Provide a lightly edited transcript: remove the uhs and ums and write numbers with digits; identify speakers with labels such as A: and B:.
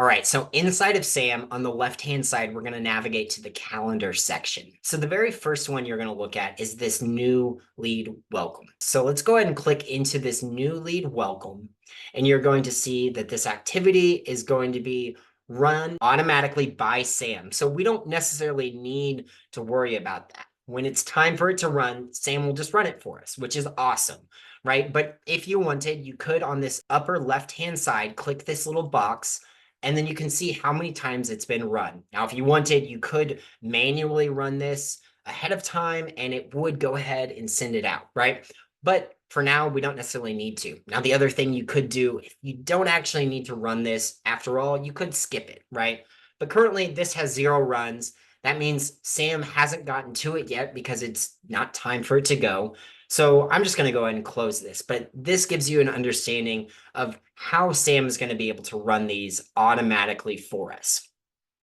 A: All right, so inside of SAM, on the left-hand side, we're going to navigate to the calendar section. So the very first one you're going to look at is this new lead welcome. So let's go ahead and click into this new lead welcome, and you're going to see that this activity is going to be run automatically by SAM. So we don't necessarily need to worry about that. When it's time for it to run, SAM will just run it for us, which is awesome, right? But if you wanted, you could on this upper left-hand side, click this little box, and then you can see how many times it's been run. Now, if you wanted, you could manually run this ahead of time and it would go ahead and send it out, right? But for now, we don't necessarily need to. Now, the other thing you could do, if you don't actually need to run this, after all, you could skip it, right? But currently, this has 0 runs. That means Sam hasn't gotten to it yet because it's not time for it to go. So I'm just going to go ahead and close this, but this gives you an understanding of how Sam is going to be able to run these automatically for us.